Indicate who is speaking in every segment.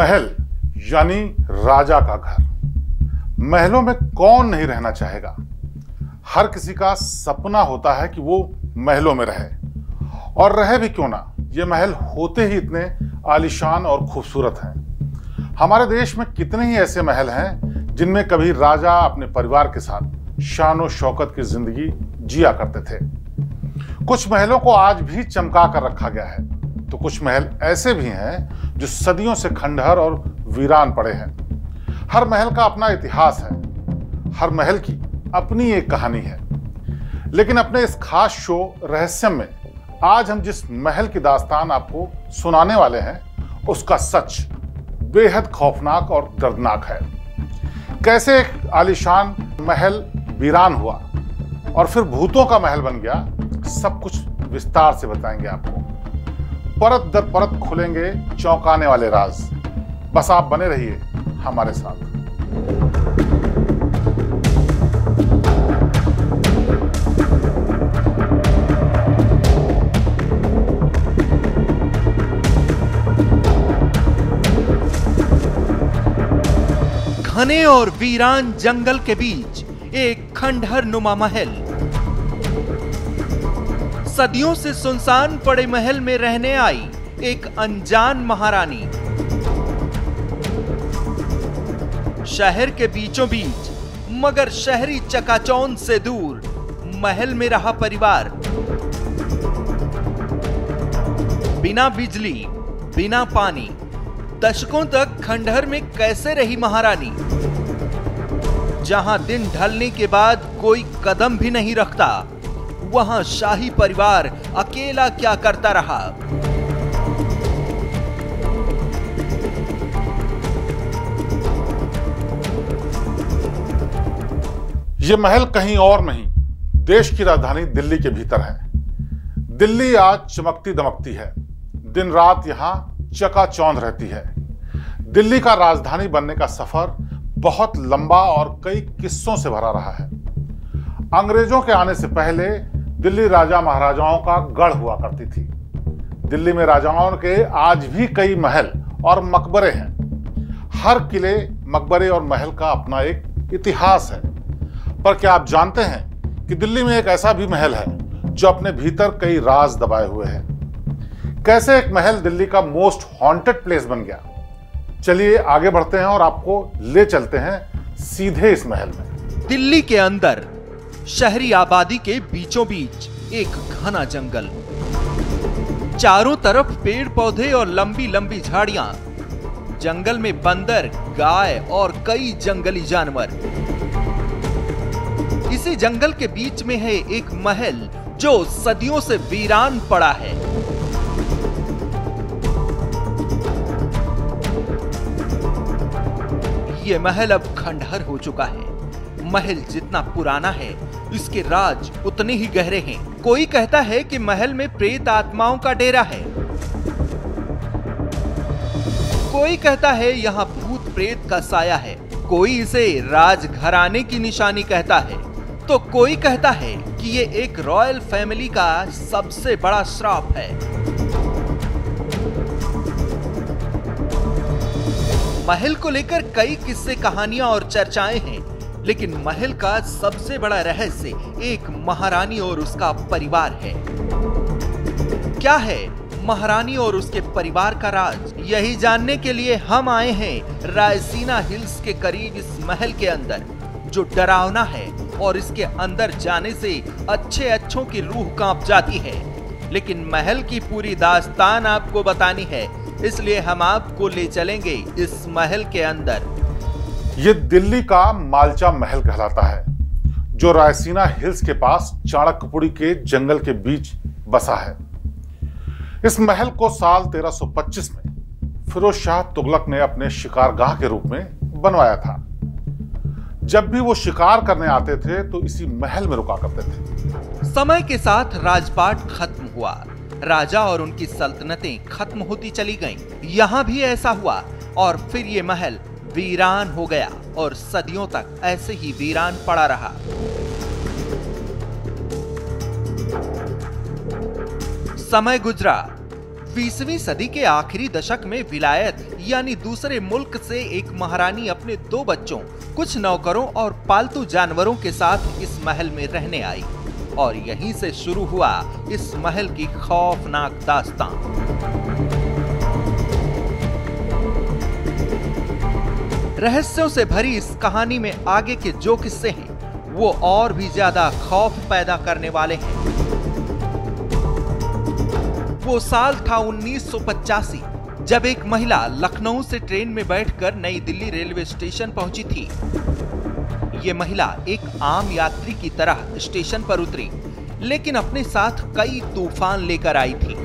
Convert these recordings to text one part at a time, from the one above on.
Speaker 1: महल यानी राजा का घर। महलों में कौन नहीं रहना चाहेगा। हर किसी का सपना होता है कि वो महलों में रहे, और रहे भी क्यों ना, ये महल होते ही इतने आलीशान और खूबसूरत हैं। हमारे देश में कितने ही ऐसे महल हैं जिनमें कभी राजा अपने परिवार के साथ शान और शौकत की जिंदगी जिया करते थे। कुछ महलों को आज भी चमका कर रखा गया है, तो कुछ महल ऐसे भी हैं जो सदियों से खंडहर और वीरान पड़े हैं। हर महल का अपना इतिहास है, हर महल की अपनी एक कहानी है। लेकिन अपने इस खास शो रहस्यम में आज हम जिस महल की दास्तान आपको सुनाने वाले हैं, उसका सच बेहद खौफनाक और दर्दनाक है। कैसे एक आलीशान महल वीरान हुआ और फिर भूतों का महल बन गया, सब कुछ विस्तार से बताएंगे आपको। परत दर परत खुलेंगे चौंकाने वाले राज। बस आप बने रहिए हमारे साथ।
Speaker 2: घने और वीरान जंगल के बीच एक खंडहर नुमा महल। सदियों से सुनसान पड़े महल में रहने आई एक अनजान महारानी। शहर के बीचों बीच मगर शहरी चकाचौंध से दूर महल में रहा परिवार। बिना बिजली, बिना पानी, दशकों तक खंडहर में कैसे रही महारानी, जहां दिन ढलने के बाद कोई कदम भी नहीं रखता, वहां शाही परिवार अकेला क्या करता रहा।
Speaker 1: यह महल कहीं और नहीं, देश की राजधानी दिल्ली के भीतर है। दिल्ली आज चमकती दमकती है, दिन रात यहां चकाचौंध रहती है। दिल्ली का राजधानी बनने का सफर बहुत लंबा और कई किस्सों से भरा रहा है। अंग्रेजों के आने से पहले दिल्ली राजा महाराजाओं का गढ़ हुआ करती थी। दिल्ली में राजाओं के आज भी कई महल और मकबरे हैं। हर किले, मकबरे और महल का अपना एक इतिहास है। पर क्या आप जानते हैं कि दिल्ली में एक ऐसा भी महल है जो अपने भीतर कई राज दबाए हुए है। कैसे एक महल दिल्ली का मोस्ट हॉन्टेड प्लेस बन गया, चलिए आगे बढ़ते हैं और आपको ले चलते हैं सीधे इस महल में।
Speaker 2: दिल्ली के अंदर शहरी आबादी के बीचों बीच एक घना जंगल, चारों तरफ पेड़ पौधे और लंबी लंबी झाड़ियां, जंगल में बंदर, गाय और कई जंगली जानवर। इसी जंगल के बीच में है एक महल जो सदियों से वीरान पड़ा है। ये महल अब खंडहर हो चुका है। महल जितना पुराना है, इसके राज उतने ही गहरे हैं। कोई कहता है कि महल में प्रेत आत्माओं का डेरा है, कोई कहता है यहाँ भूत प्रेत का साया है, कोई इसे राजघराने की निशानी कहता है, तो कोई कहता है कि ये एक रॉयल फैमिली का सबसे बड़ा श्राप है। महल को लेकर कई किस्से, कहानियां और चर्चाएं हैं, लेकिन महल का सबसे बड़ा रहस्य एक महारानी और उसका परिवार है। क्या है महारानी और उसके परिवार का राज? यही जानने के लिए हम आए हैं रायसीना हिल्स के करीब इस महल के अंदर, जो डरावना है और इसके अंदर जाने से अच्छों की रूह कांप जाती है। लेकिन महल की पूरी दास्तान आपको बतानी है, इसलिए हम आपको ले चलेंगे इस महल के अंदर।
Speaker 1: ये दिल्ली का मालचा महल कहलाता है, जो रायसीना हिल्स के पास चाणक्यपुरी के जंगल के बीच बसा है। इस महल को साल 1325 में फिरोज शाह तुगलक ने अपने शिकारगाह के रूप में बनवाया था। जब भी वो शिकार करने आते थे तो इसी महल में रुका करते थे।
Speaker 2: समय के साथ राजपाट खत्म हुआ, राजा और उनकी सल्तनतें खत्म होती चली गईं। यहाँ भी ऐसा हुआ और फिर ये महल वीरान हो गया और सदियों तक ऐसे ही वीरान पड़ा रहा। समय गुजरा, 20वीं सदी के आखिरी दशक में विलायत यानी दूसरे मुल्क से एक महारानी अपने 2 बच्चों, कुछ नौकरों और पालतू जानवरों के साथ इस महल में रहने आई और यहीं से शुरू हुआ इस महल की खौफनाक दास्तां। रहस्यों से भरी इस कहानी में आगे के जो किस्से हैं वो और भी ज्यादा खौफ पैदा करने वाले हैं। वो साल था 1985 जब एक महिला लखनऊ से ट्रेन में बैठकर नई दिल्ली रेलवे स्टेशन पहुंची थी। ये महिला एक आम यात्री की तरह स्टेशन पर उतरी, लेकिन अपने साथ कई तूफान लेकर आई थी।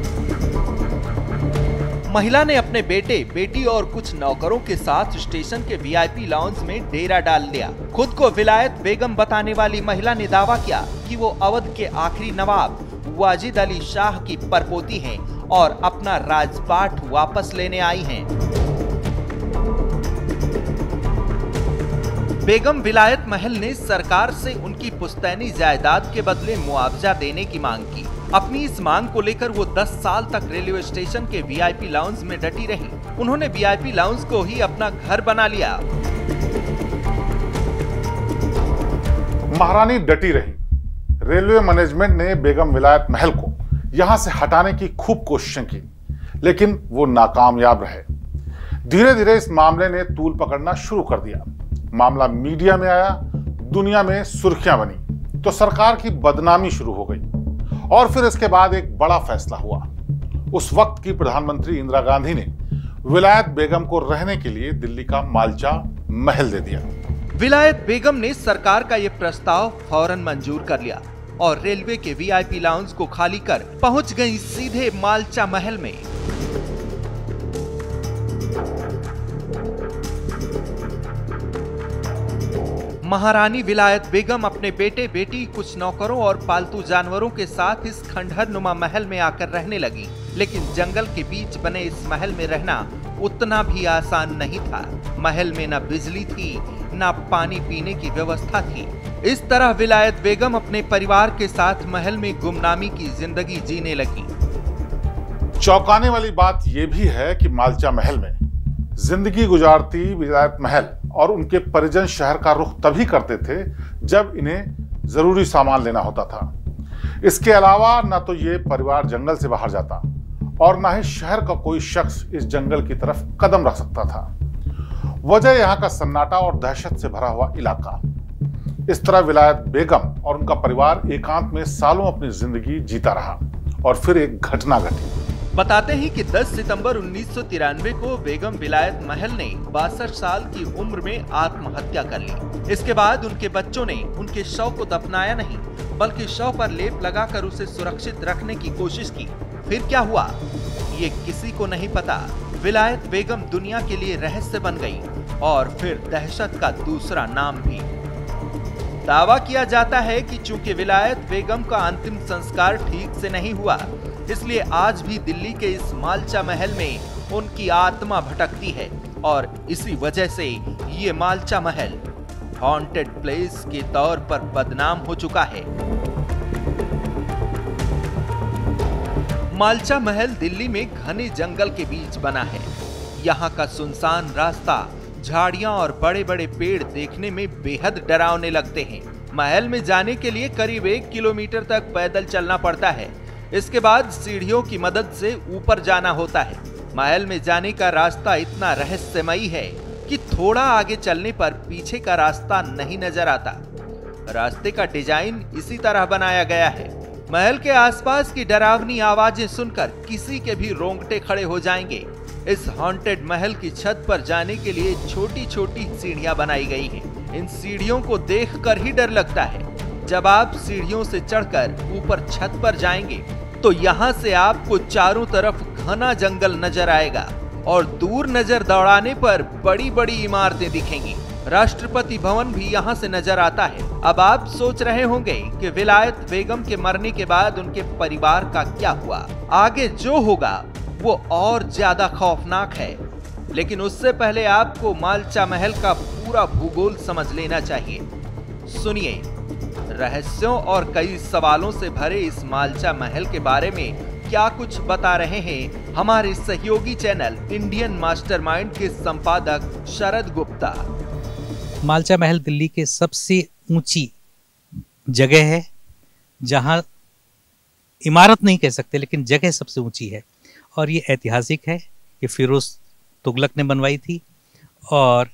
Speaker 2: महिला ने अपने बेटे, बेटी और कुछ नौकरों के साथ स्टेशन के वीआईपी लाउंज में डेरा डाल लिया। खुद को विलायत बेगम बताने वाली महिला ने दावा किया कि वो अवध के आखिरी नवाब वाजिद अली शाह की परपोती हैं और अपना राजपाट वापस लेने आई हैं। बेगम विलायत महल ने सरकार से उनकी पुश्तैनी जायदाद के बदले मुआवजा देने की मांग की। अपनी इस मांग को लेकर वो 10 साल तक रेलवे स्टेशन के वीआईपी लाउंज में डटी रही। उन्होंने वीआईपी लाउंज को ही अपना घर बना लिया।
Speaker 1: महारानी डटी रही। रेलवे मैनेजमेंट ने बेगम विलायत महल को यहां से हटाने की खूब कोशिशें की, लेकिन वो नाकामयाब रहे। धीरे धीरे इस मामले ने तूल पकड़ना शुरू कर दिया। मामला मीडिया में आया, दुनिया में सुर्खियां बनी, तो सरकार की बदनामी शुरू हो गई। और फिर इसके बाद एक बड़ा फैसला हुआ। उस वक्त की प्रधानमंत्री इंदिरा गांधी ने विलायत बेगम को रहने के लिए दिल्ली का मालचा महल दे दिया।
Speaker 2: विलायत बेगम ने सरकार का यह प्रस्ताव फौरन मंजूर कर लिया और रेलवे के वीआईपी लाउंज को खाली कर पहुंच गई सीधे मालचा महल में। महारानी विलायत बेगम अपने बेटे, बेटी, कुछ नौकरों और पालतू जानवरों के साथ इस खंडहर नुमा महल में आकर रहने लगी। लेकिन जंगल के बीच बने इस महल में रहना उतना भी आसान नहीं था। महल में न बिजली थी, न पानी पीने की व्यवस्था थी। इस तरह विलायत बेगम अपने परिवार के साथ महल में गुमनामी की जिंदगी जीने लगी।
Speaker 1: चौंकाने वाली बात यह भी है कि मालचा महल में जिंदगी गुजारती विलायत महल और उनके परिजन शहर का रुख तभी करते थे जब इन्हें जरूरी सामान लेना होता था। इसके अलावा न तो ये परिवार जंगल से बाहर जाता और न ही शहर का कोई शख्स इस जंगल की तरफ कदम रख सकता था। वजह यहाँ का सन्नाटा और दहशत से भरा हुआ इलाका। इस तरह विलायत बेगम और उनका परिवार एकांत में सालों अपनी जिंदगी जीता रहा और फिर एक घटना घटी।
Speaker 2: बताते हैं कि 10 सितंबर 1993 को बेगम विलायत महल ने 62 साल की उम्र में आत्महत्या कर ली। इसके बाद उनके बच्चों ने उनके शव को दफनाया नहीं, बल्कि शव पर लेप लगाकर उसे सुरक्षित रखने की कोशिश की। फिर क्या हुआ ये किसी को नहीं पता। विलायत बेगम दुनिया के लिए रहस्य बन गई और फिर दहशत का दूसरा नाम भी। दावा किया जाता है कि चूंकि विलायत बेगम का अंतिम संस्कार ठीक से नहीं हुआ, इसलिए आज भी दिल्ली के इस मालचा महल में उनकी आत्मा भटकती है और इसी वजह से ये मालचा महल हॉन्टेड प्लेस के तौर पर बदनाम हो चुका है। मालचा महल दिल्ली में घने जंगल के बीच बना है। यहाँ का सुनसान रास्ता, झाड़ियां और बड़े बड़े पेड़ देखने में बेहद डरावने लगते हैं। महल में जाने के लिए करीब 1 किलोमीटर तक पैदल चलना पड़ता है। इसके बाद सीढ़ियों की मदद से ऊपर जाना होता है। महल में जाने का रास्ता इतना रहस्यमयी है कि थोड़ा आगे चलने पर पीछे का रास्ता नहीं नजर आता। रास्ते का डिजाइन इसी तरह बनाया गया है। महल के आसपास की डरावनी आवाजें सुनकर किसी के भी रोंगटे खड़े हो जाएंगे। इस हॉन्टेड महल की छत पर जाने के लिए छोटी छोटी सीढ़ियां बनाई गई हैं। इन सीढ़ियों को देखकर ही डर लगता है। जब आप सीढ़ियों से चढ़कर ऊपर छत पर जाएंगे तो यहाँ से आपको चारों तरफ घना जंगल नजर आएगा और दूर नजर दौड़ाने पर बड़ी बड़ी इमारतें दिखेंगी। राष्ट्रपति भवन भी यहाँ से नजर आता है। अब आप सोच रहे होंगे कि विलायत बेगम के मरने के बाद उनके परिवार का क्या हुआ। आगे जो होगा वो और ज्यादा खौफनाक है, लेकिन उससे पहले आपको मालचा महल का पूरा भूगोल समझ लेना चाहिए। सुनिए, रहस्यों और कई सवालों से भरे इस मालचा महल के बारे में क्या कुछ बता रहे हैं हमारे सहयोगी चैनल इंडियन मास्टरमाइंड के संपादक शरद गुप्ता।
Speaker 3: मालचा महल दिल्ली के सबसे ऊंची जगह है, जहां इमारत नहीं कह सकते लेकिन जगह सबसे ऊंची है, और ये ऐतिहासिक है। ये फिरोज तुगलक ने बनवाई थी, और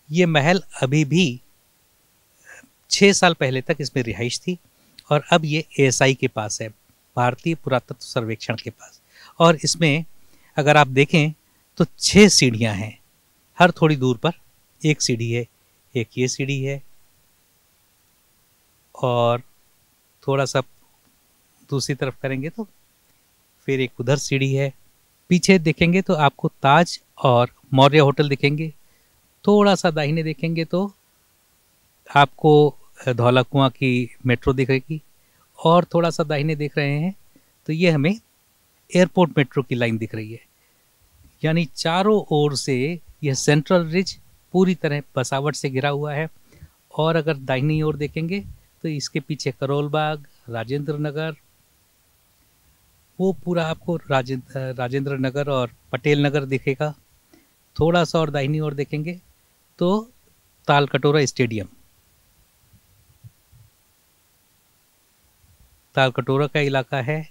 Speaker 3: ये महल अभी भी 6 साल पहले तक इसमें रिहाइश थी, और अब ये ASI के पास है, भारतीय पुरातत्व सर्वेक्षण के पास। और इसमें अगर आप देखें तो 6 सीढ़ियां हैं, हर थोड़ी दूर पर एक सीढ़ी है, एक ये सीढ़ी है, और थोड़ा सा दूसरी तरफ करेंगे तो फिर एक उधर सीढ़ी है। पीछे देखेंगे तो आपको ताज और मौर्य होटल दिखेंगे। थोड़ा सा दाहिने देखेंगे तो आपको धौला कुआं की मेट्रो दिखेगी, और थोड़ा सा दाहिने देख रहे हैं तो ये हमें एयरपोर्ट मेट्रो की लाइन दिख रही है। यानी चारों ओर से यह सेंट्रल रिज पूरी तरह बसावट से घिरा हुआ है। और अगर दाहिनी ओर देखेंगे तो इसके पीछे करोल बाग, राजेंद्र नगर, वो पूरा आपको राजेंद्र नगर और पटेल नगर दिखेगा। थोड़ा सा और दाहिनी ओर देखेंगे तो तालकटोरा स्टेडियम, तालकटोरा का इलाका है।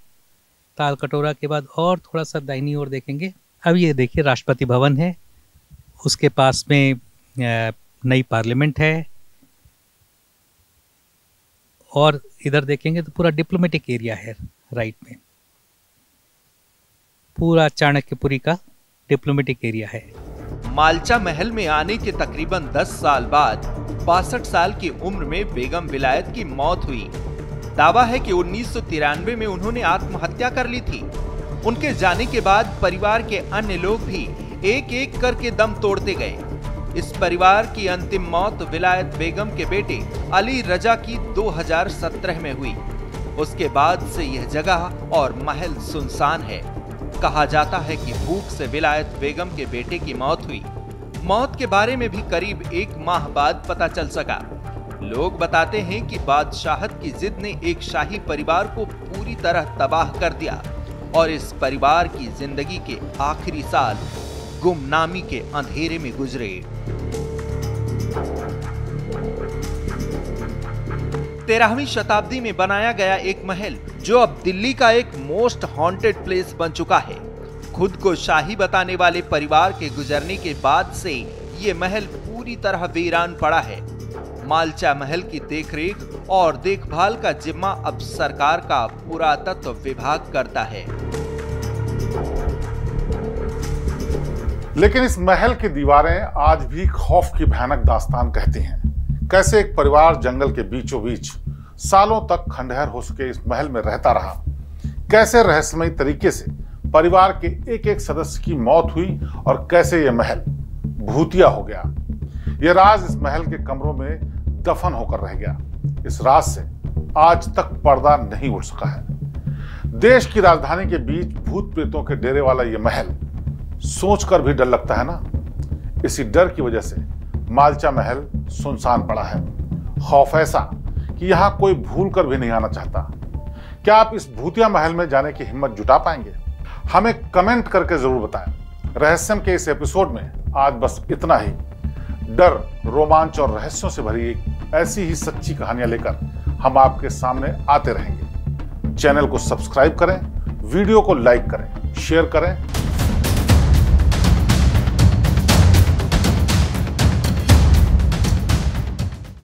Speaker 3: तालकटोरा के बाद और थोड़ा सा दाहिनी ओर देखेंगे, अब ये देखिए राष्ट्रपति भवन है, उसके पास में नई पार्लियामेंट है, और इधर देखेंगे तो पूरा डिप्लोमेटिक एरिया है। राइट में पूरा चाणक्यपुरी का डिप्लोमेटिक एरिया है।
Speaker 2: मालचा महल में आने के तकरीबन 10 साल बाद 62 साल की उम्र में बेगम विलायत की मौत हुई। दावा है कि 1993 में उन्होंने आत्महत्या कर ली थी। उनके जाने के बाद परिवार के अन्य लोग भी एक एक करके दम तोड़ते गए। इस परिवार की अंतिम मौत विलायत बेगम के बेटे अली रजा की 2017 में हुई। उसके बाद से यह जगह और महल सुनसान है। कहा जाता है कि भूख से विलायत बेगम के बेटे की मौत हुई। मौत के बारे में भी करीब 1 माह बाद पता चल सका। लोग बताते हैं कि बादशाहत की जिद ने एक शाही परिवार को पूरी तरह तबाह कर दिया, और इस परिवार की जिंदगी के आखिरी साल गुमनामी के अंधेरे में गुजरे। 13वीं शताब्दी में बनाया गया एक महल जो अब दिल्ली का एक मोस्ट हॉन्टेड प्लेस बन चुका है। खुद को शाही बताने वाले परिवार के गुजरने के बाद से ये महल पूरी तरह वीरान पड़ा है। मालचा महल की देखरेख और देखभाल का जिम्मा अब सरकार का पुरातत्व विभाग करता है।
Speaker 1: लेकिन इस महल की दीवारें आज भी खौफ की भयानक दास्तान कहती हैं। कैसे एक परिवार जंगल के बीचों बीच सालों तक खंडहर हो सके इस महल में रहता रहा, कैसे रहस्यमयी तरीके से परिवार के एक एक सदस्य की मौत हुई, और कैसे यह महल भूतिया हो गया। यह राज इस महल के कमरों में दफन होकर रह गया। इस राज से आज तक पर्दा नहीं उठ सका है। देश की राजधानी के बीच भूत प्रेतों के डेरे वाला यह महल सोचकर भी डर लगता है ना। इसी डर की वजह से मालचा महल सुनसान पड़ा है। खौफ ऐसा कि यहां कोई भूल कर भी नहीं आना चाहता। क्या आप इस भूतिया महल में जाने की हिम्मत जुटा पाएंगे? हमें कमेंट करके जरूर बताएं। रहस्यम के इस एपिसोड में आज बस इतना ही। डर, रोमांच और रहस्यों से भरी एक ऐसी ही सच्ची कहानियां लेकर हम आपके सामने आते रहेंगे। चैनल को सब्सक्राइब करें, वीडियो को लाइक करें, शेयर करें